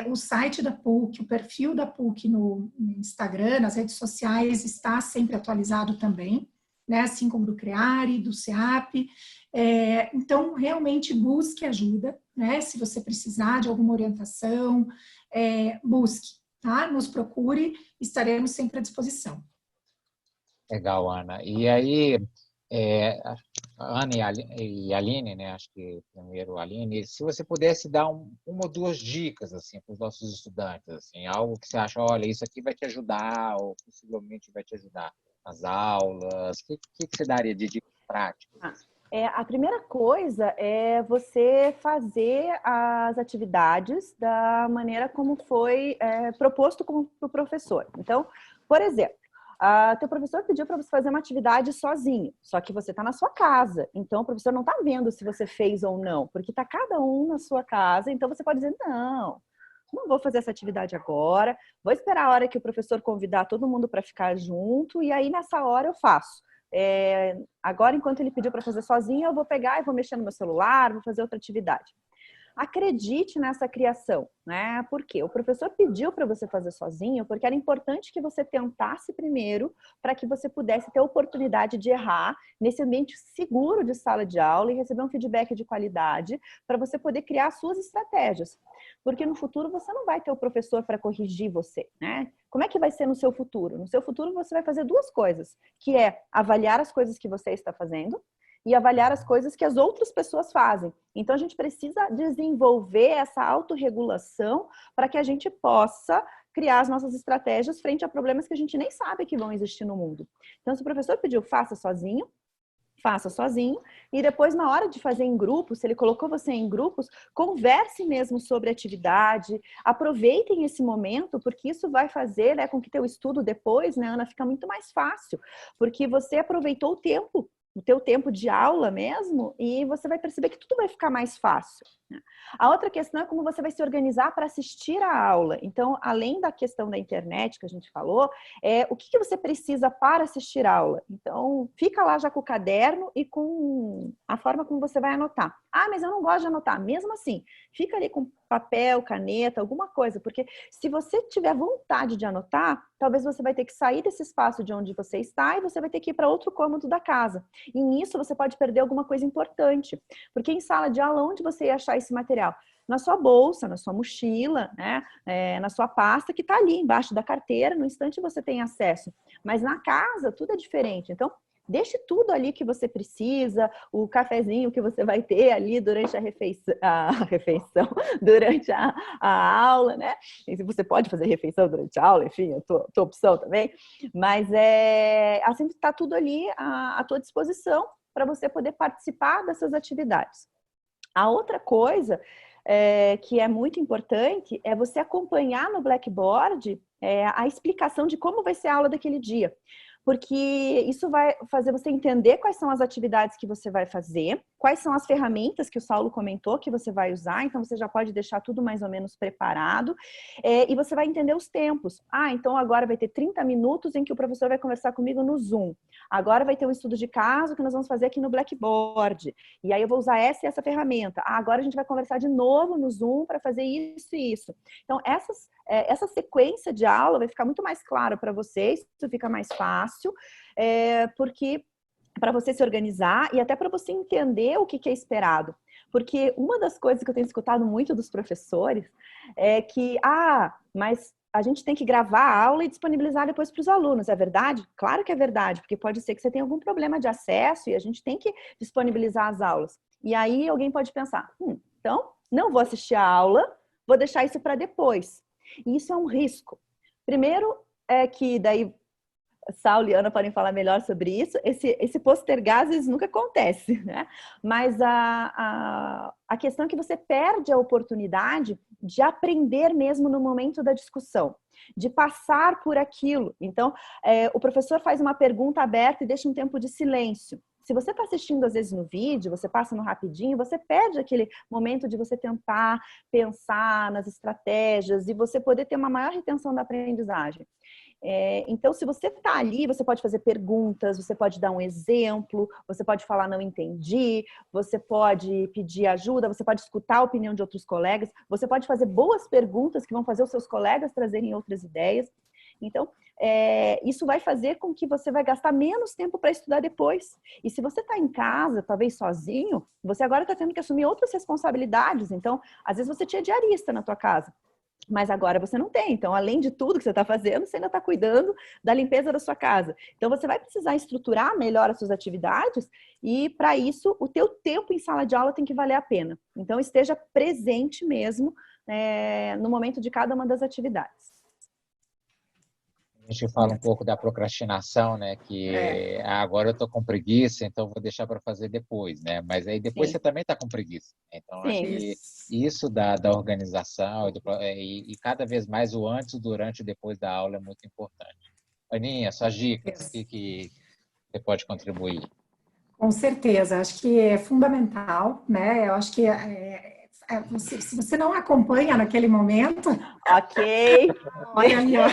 O site da PUC, o perfil da PUC no Instagram, nas redes sociais, está sempre atualizado também, né, assim como do CREARE, do SEAP. Então, realmente busque ajuda, né, se você precisar de alguma orientação, busque, tá? Nos procure, estaremos sempre à disposição. Legal, Ana. E aí, a Ana e a Aline, né? Acho que primeiro a Aline, se você pudesse dar uma ou duas dicas assim para os nossos estudantes, assim, algo que você acha, olha, isso aqui vai te ajudar ou possivelmente vai te ajudar nas aulas, o que você daria de dicas práticas? A primeira coisa é você fazer as atividades da maneira como foi proposto para o professor. Então, por exemplo, teu professor pediu para você fazer uma atividade sozinho, só que você está na sua casa, então o professor não está vendo se você fez ou não, porque está cada um na sua casa, então você pode dizer, não vou fazer essa atividade agora, vou esperar a hora que o professor convidar todo mundo para ficar junto, e aí nessa hora eu faço. Agora, enquanto ele pediu para fazer sozinho, eu vou pegar e vou mexer no meu celular, vou fazer outra atividade. Acredite nessa criação, né? Porque o professor pediu para você fazer sozinho, porque era importante que você tentasse primeiro para que você pudesse ter a oportunidade de errar nesse ambiente seguro de sala de aula e receber um feedback de qualidade para você poder criar suas estratégias. Porque no futuro você não vai ter o professor para corrigir você, né? Como é que vai ser no seu futuro? No seu futuro você vai fazer duas coisas, que é avaliar as coisas que você está fazendo e avaliar as coisas que as outras pessoas fazem. Então, a gente precisa desenvolver essa autorregulação para que a gente possa criar as nossas estratégias frente a problemas que a gente nem sabe que vão existir no mundo. Então, se o professor pediu, faça sozinho, e depois na hora de fazer em grupos, se ele colocou você em grupos, converse mesmo sobre a atividade, aproveitem esse momento, porque isso vai fazer, né, com que teu estudo depois, né, Ana, fica muito mais fácil, porque você aproveitou o tempo o teu tempo de aula mesmo, e você vai perceber que tudo vai ficar mais fácil. A outra questão é como você vai se organizar para assistir a aula. Então, além da questão da internet que a gente falou, o que você precisa para assistir a aula? Então, fica lá já com o caderno e com a forma como você vai anotar. Ah, mas eu não gosto de anotar. Mesmo assim, fica ali com papel, caneta, alguma coisa, porque se você tiver vontade de anotar, talvez você vai ter que sair desse espaço de onde você está e você vai ter que ir para outro cômodo da casa. E nisso você pode perder alguma coisa importante, porque em sala de aula, onde você ia achar esse material? Na sua bolsa, na sua mochila, né? Na sua pasta que está ali embaixo da carteira, no instante você tem acesso. Mas na casa, tudo é diferente. Então, deixe tudo ali que você precisa, o cafezinho que você vai ter ali durante a refeição, durante a aula, né? E você pode fazer refeição durante a aula, enfim, é tua opção também. Mas assim, está tudo ali à tua disposição para você poder participar dessas atividades. A outra coisa que é muito importante é você acompanhar no Blackboard a explicação de como vai ser a aula daquele dia. Porque isso vai fazer você entender quais são as atividades que você vai fazer, quais são as ferramentas que o Saulo comentou que você vai usar, então você já pode deixar tudo mais ou menos preparado, e você vai entender os tempos. Ah, então agora vai ter 30 minutos em que o professor vai conversar comigo no Zoom. Agora vai ter um estudo de caso que nós vamos fazer aqui no Blackboard. E aí eu vou usar essa e essa ferramenta. Ah, agora a gente vai conversar de novo no Zoom para fazer isso e isso. Então, essa sequência de aula vai ficar muito mais claro para vocês, isso fica mais fácil, porque para você se organizar e até para você entender o que é esperado. Porque uma das coisas que eu tenho escutado muito dos professores é que, mas a gente tem que gravar a aula e disponibilizar depois para os alunos. É verdade? Claro que é verdade, porque pode ser que você tenha algum problema de acesso e a gente tem que disponibilizar as aulas. E aí alguém pode pensar, então não vou assistir a aula, vou deixar isso para depois. E isso é um risco. Primeiro é que daí Saulo e Ana podem falar melhor sobre isso. Esse postergar às vezes nunca acontece, né? Mas a questão é que você perde a oportunidade de aprender mesmo no momento da discussão, de passar por aquilo. Então, o professor faz uma pergunta aberta e deixa um tempo de silêncio. Se você está assistindo, às vezes, no vídeo, você passa no rapidinho, você perde aquele momento de você tentar pensar nas estratégias e você poder ter uma maior retenção da aprendizagem. Então, se você está ali, você pode fazer perguntas, você pode dar um exemplo, você pode falar não entendi, você pode pedir ajuda, você pode escutar a opinião de outros colegas, você pode fazer boas perguntas que vão fazer os seus colegas trazerem outras ideias. Então, isso vai fazer com que você vai gastar menos tempo para estudar depois. E se você está em casa, talvez sozinho, você agora está tendo que assumir outras responsabilidades. Então, às vezes você tinha diarista na tua casa, mas agora você não tem. Então, além de tudo que você está fazendo, você ainda está cuidando da limpeza da sua casa. Então, você vai precisar estruturar melhor as suas atividades e, para isso, o teu tempo em sala de aula tem que valer a pena. Então, esteja presente mesmo no momento de cada uma das atividades. A gente fala um pouco da procrastinação, né? Que agora eu estou com preguiça, então vou deixar para fazer depois, né? Mas aí depois você também está com preguiça. Então, acho que isso da organização e cada vez mais o antes, durante e depois da aula é muito importante. Aninha, suas dicas, o que você pode contribuir? Com certeza, acho que é fundamental, né? Eu acho que se você não acompanha naquele momento... Ok. Olha ali, ó.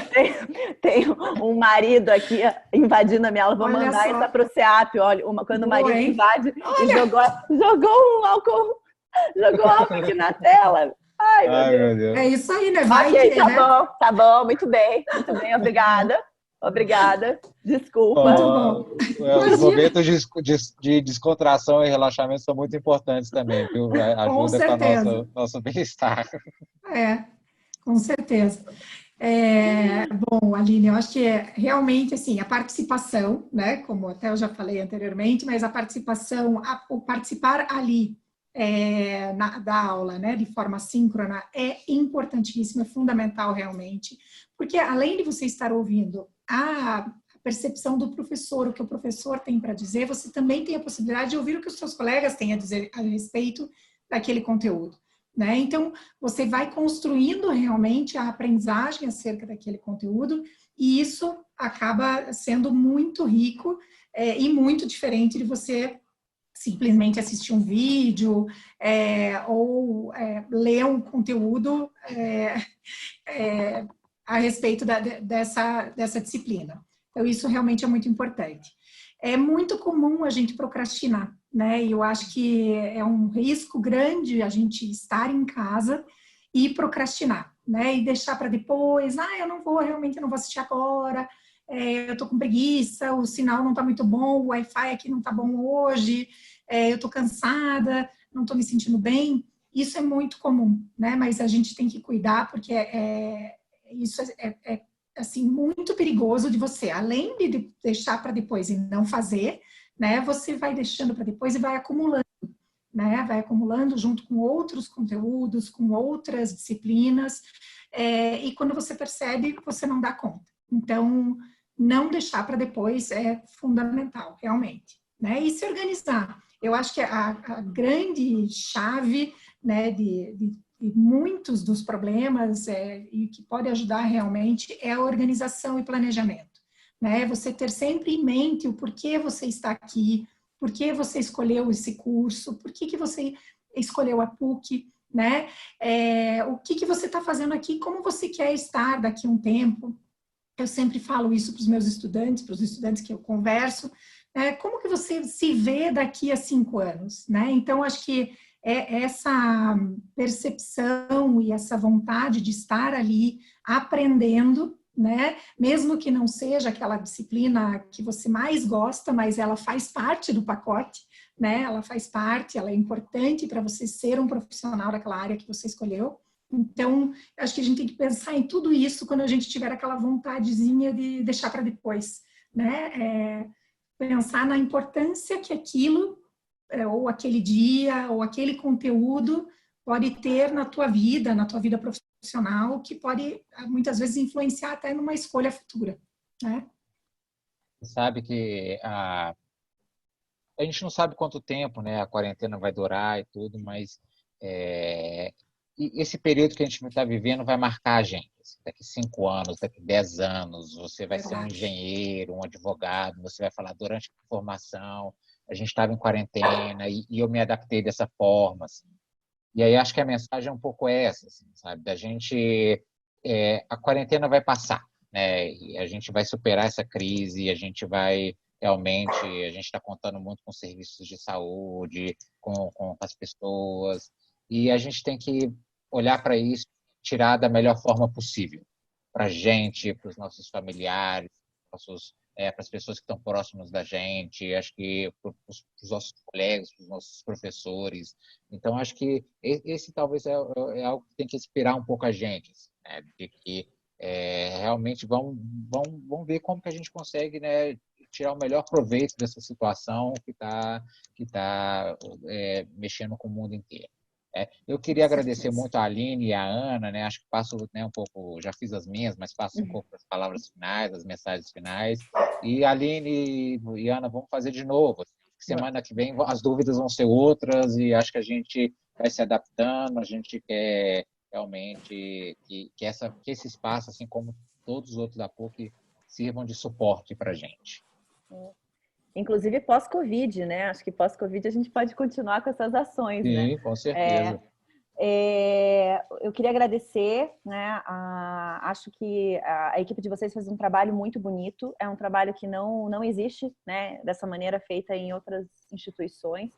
Tem um marido aqui invadindo a minha aula. Vou mandar essa para o CEAP. Olha, quando o marido invade e jogou um álcool, jogou álcool aqui na tela. Ai, meu Deus. É isso aí, né? Vai ok, que, né? Tá bom, muito bem, obrigada. Desculpa. Os momentos de descontração e relaxamento são muito importantes também, viu? Ajuda com o nosso bem-estar. Com certeza. Bom, Aline, eu acho que realmente assim, a participação, né? Como até eu já falei anteriormente, mas a participação, o participar ali da aula, né, de forma síncrona, é importantíssimo, é fundamental realmente, porque além de você estar ouvindo a percepção do professor, o que o professor tem para dizer, você também tem a possibilidade de ouvir o que os seus colegas têm a dizer a respeito daquele conteúdo. né? Então, você vai construindo realmente a aprendizagem acerca daquele conteúdo e isso acaba sendo muito rico e muito diferente de você simplesmente assistir um vídeo ou ler um conteúdo a respeito dessa disciplina. Então, isso realmente é muito importante. É muito comum a gente procrastinar, né? E eu acho que é um risco grande a gente estar em casa e procrastinar, né? E deixar para depois, eu não vou, realmente eu não vou assistir agora, eu tô com preguiça, o sinal não tá muito bom, o Wi-Fi aqui não tá bom hoje, eu tô cansada, não tô me sentindo bem. Isso é muito comum, né? Mas a gente tem que cuidar, porque isso é assim, muito perigoso de você, além de deixar para depois e não fazer, né, você vai deixando para depois e vai acumulando, né, vai acumulando junto com outros conteúdos, com outras disciplinas, e quando você percebe, você não dá conta. Então, não deixar para depois é fundamental, realmente, né, e se organizar. Eu acho que a grande chave, né, de muitos dos problemas e que pode ajudar realmente é a organização e planejamento, né? Você ter sempre em mente o porquê você está aqui, por que você escolheu esse curso, por que você escolheu a PUC, né? O que você está fazendo aqui, como você quer estar daqui a um tempo. Eu sempre falo isso para os meus estudantes, para os estudantes que eu converso, como que você se vê daqui a 5 anos, né? Então, acho que essa percepção e essa vontade de estar ali aprendendo, né? Mesmo que não seja aquela disciplina que você mais gosta, mas ela faz parte do pacote, né? Ela faz parte, ela é importante para você ser um profissional daquela área que você escolheu. Então, acho que a gente tem que pensar em tudo isso quando a gente tiver aquela vontadezinha de deixar para depois, né? Pensar na importância que aquilo, ou aquele dia, ou aquele conteúdo pode ter na tua vida profissional, que pode, muitas vezes, influenciar até numa escolha futura, né? Você sabe que a gente não sabe quanto tempo, né, a quarentena vai durar e tudo, mas e esse período que a gente está vivendo vai marcar a gente. Daqui 5 anos, daqui 10 anos, você vai ser um engenheiro, um advogado, você vai falar durante a formação, a gente estava em quarentena e eu me adaptei dessa forma. Assim. E aí acho que a mensagem é um pouco essa, assim, sabe? Da gente, a quarentena vai passar, né? E a gente vai superar essa crise, a gente vai realmente, a gente está contando muito com serviços de saúde, com as pessoas, e a gente tem que olhar para isso, tirar da melhor forma possível, para a gente, para os nossos familiares, para as pessoas que estão próximas da gente, acho que para os nossos colegas, para os nossos professores. Então, acho que esse talvez é algo que tem que inspirar um pouco a gente, né? De que realmente vamos ver como que a gente consegue, né, tirar o melhor proveito dessa situação que tá mexendo com o mundo inteiro. Eu queria agradecer muito a Aline e a Ana, né? Acho que passo, né, um pouco, já fiz as minhas, mas passo um pouco as palavras finais, as mensagens finais. E Aline e Ana, vamos fazer de novo. Semana que vem as dúvidas vão ser outras e acho que a gente vai se adaptando, a gente quer realmente que esse espaço, assim como todos os outros da PUC, sirvam de suporte para a gente. Inclusive pós-Covid, né? Acho que pós-Covid a gente pode continuar com essas ações, Sim, né? Sim, com certeza. Eu queria agradecer, né? Acho que a equipe de vocês fez um trabalho muito bonito. É um trabalho que não existe, né? Dessa maneira feita em outras instituições.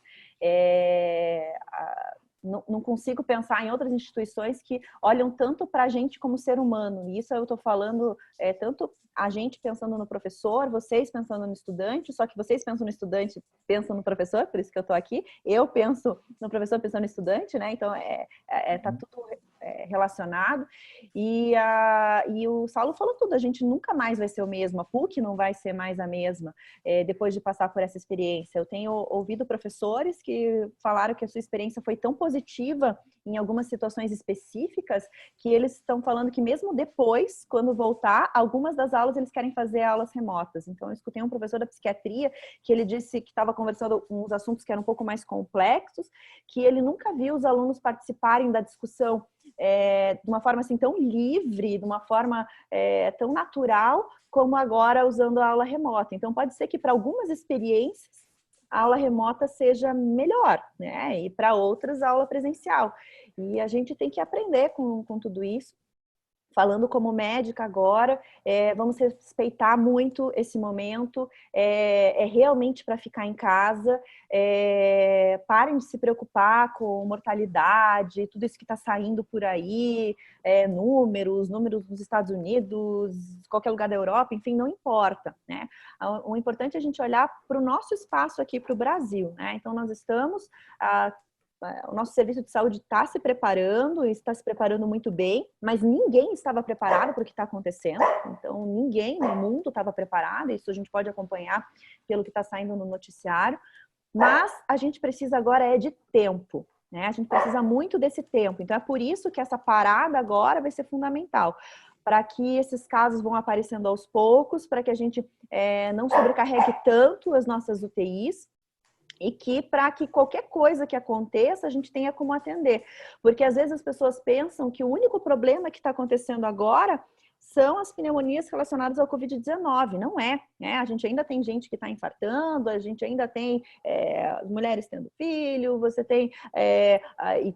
Não consigo pensar em outras instituições que olham tanto para a gente como ser humano. E isso eu estou falando tanto a gente pensando no professor, vocês pensando no estudante, só que vocês pensam no estudante, pensam no professor, por isso que eu estou aqui. Eu penso no professor pensando no estudante, né? Então, tá tudo relacionado. E o Saulo falou tudo, a gente nunca mais vai ser o mesmo, a PUC não vai ser mais a mesma depois de passar por essa experiência. Eu tenho ouvido professores que falaram que a sua experiência foi tão positiva em algumas situações específicas que eles estão falando que mesmo depois, quando voltar, algumas das aulas eles querem fazer aulas remotas. Então, eu escutei um professor da psiquiatria que ele disse que estava conversando uns assuntos que eram um pouco mais complexos, que ele nunca viu os alunos participarem da discussão de uma forma assim tão livre, de uma forma tão natural como agora usando a aula remota. Então, pode ser que para algumas experiências a aula remota seja melhor, né? E para outras, a aula presencial. E a gente tem que aprender com tudo isso. Falando como médica agora, vamos respeitar muito esse momento, é realmente para ficar em casa, parem de se preocupar com mortalidade, tudo isso que está saindo por aí, números dos Estados Unidos, qualquer lugar da Europa, enfim, não importa, né? O importante é a gente olhar para o nosso espaço aqui, para o Brasil, né? Então, nós estamos... O nosso serviço de saúde está se preparando muito bem, mas ninguém estava preparado para o que está acontecendo. Então, ninguém no mundo estava preparado, isso a gente pode acompanhar pelo que está saindo no noticiário. Mas a gente precisa agora de tempo, né? A gente precisa muito desse tempo. Então, é por isso que essa parada agora vai ser fundamental, para que esses casos vão aparecendo aos poucos, para que a gente não sobrecarregue tanto as nossas UTIs, e que para que qualquer coisa que aconteça, a gente tenha como atender. Porque às vezes as pessoas pensam que o único problema que está acontecendo agora são as pneumonias relacionadas ao Covid-19. Não é, né? A gente ainda tem gente que está infartando, a gente ainda tem mulheres tendo filho, você tem,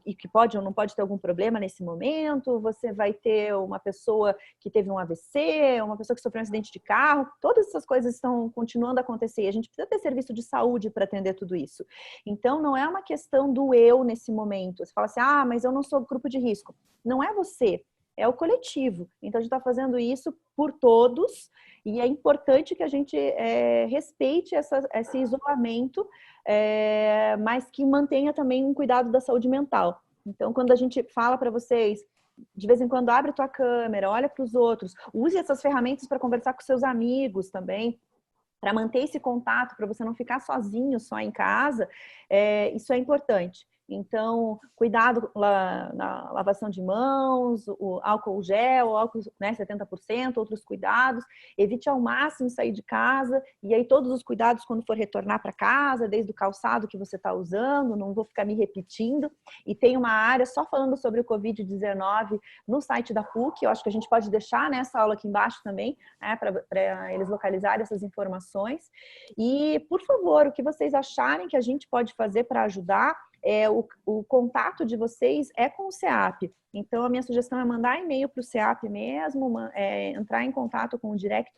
e que pode ou não pode ter algum problema nesse momento, você vai ter uma pessoa que teve um AVC, uma pessoa que sofreu um acidente de carro, todas essas coisas estão continuando a acontecer e a gente precisa ter serviço de saúde para atender tudo isso. Então, não é uma questão do eu nesse momento. Você fala assim, mas eu não sou grupo de risco. Não é você. É o coletivo. Então, a gente está fazendo isso por todos e é importante que a gente respeite esse isolamento, mas que mantenha também um cuidado da saúde mental. Então, quando a gente fala para vocês, de vez em quando abre tua câmera, olha para os outros, use essas ferramentas para conversar com seus amigos também, para manter esse contato, para você não ficar sozinho só em casa, isso é importante. Então, cuidado na lavação de mãos, o álcool gel, álcool, né, 70%, outros cuidados. Evite ao máximo sair de casa e aí todos os cuidados quando for retornar para casa, desde o calçado que você está usando, não vou ficar me repetindo. E tem uma área só falando sobre o Covid-19 no site da PUC, eu acho que a gente pode deixar nessa aula aqui embaixo também, né, para eles localizarem essas informações. E, por favor, o que vocês acharem que a gente pode fazer para ajudar, o contato de vocês é com o CEAP. Então, a minha sugestão é mandar e-mail para o CEAP mesmo, entrar em contato com o direct,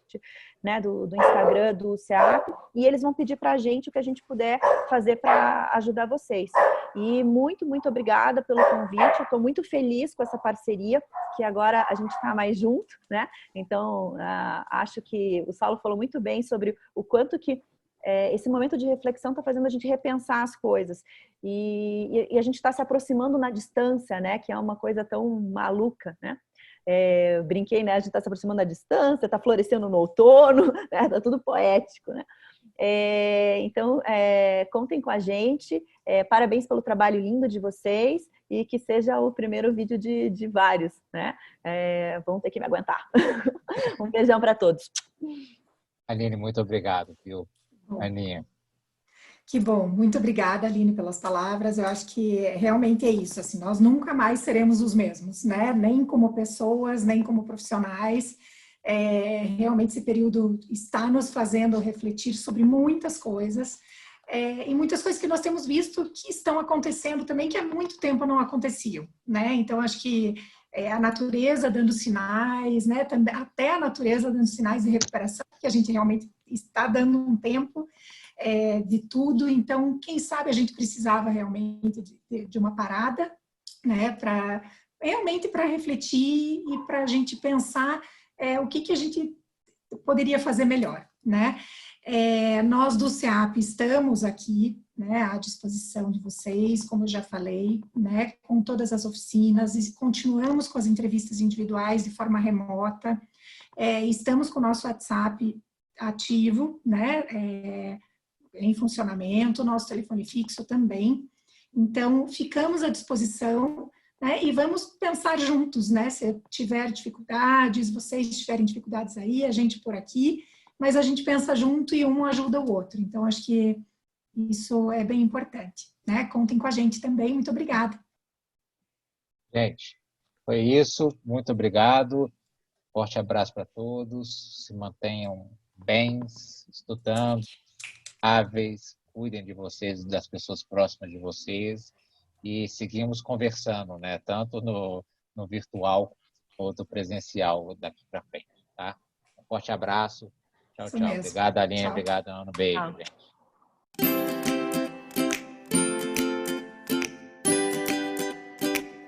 né, do Instagram do CEAP, e eles vão pedir para a gente o que a gente puder fazer para ajudar vocês. E muito, muito obrigada pelo convite. Estou muito feliz com essa parceria, que agora a gente está mais junto, né? Então, acho que o Saulo falou muito bem sobre o quanto que esse momento de reflexão está fazendo a gente repensar as coisas e a gente está se aproximando na distância, né? Que é uma coisa tão maluca, né? Eu brinquei, né? A gente está se aproximando à distância, está florescendo no outono, né? Tá tudo poético, né? Então, contem com a gente. Parabéns pelo trabalho lindo de vocês e que seja o primeiro vídeo de vários, né? Vão ter que me aguentar. Um beijão para todos. Aline, muito obrigado, viu? Aninha. Que bom, muito obrigada, Aline, pelas palavras. Eu acho que realmente é isso, assim, nós nunca mais seremos os mesmos, né? Nem como pessoas, nem como profissionais. Realmente esse período está nos fazendo refletir sobre muitas coisas, e muitas coisas que nós temos visto que estão acontecendo também, que há muito tempo não aconteciam, né? Então, acho que a natureza dando sinais, né? Até a natureza dando sinais de recuperação, que a gente realmente está dando um tempo de tudo. Então, quem sabe a gente precisava realmente de uma parada, né? Realmente para refletir e para a gente pensar o que a gente poderia fazer melhor, né? Nós do CEAP estamos aqui, né, né, à disposição de vocês, como eu já falei, né, com todas as oficinas, e continuamos com as entrevistas individuais de forma remota. Estamos com o nosso WhatsApp ativo, né, em funcionamento, nosso telefone fixo também. Então, ficamos à disposição, né, e vamos pensar juntos, né, se tiver dificuldades, vocês tiverem dificuldades aí, a gente por aqui, mas a gente pensa junto e um ajuda o outro. Então, acho que isso é bem importante, né? Contem com a gente também. Muito obrigada. Gente, foi isso. Muito obrigado. Forte abraço para todos. Se mantenham bens, estudando, áveis, cuidem de vocês e das pessoas próximas de vocês. E seguimos conversando, né? Tanto no virtual quanto presencial daqui para frente, tá? Um forte abraço. Tchau, Isso tchau. mesmo. Obrigado, Aline. Tchau. Obrigado, Ana. Beijo, Tchau. gente.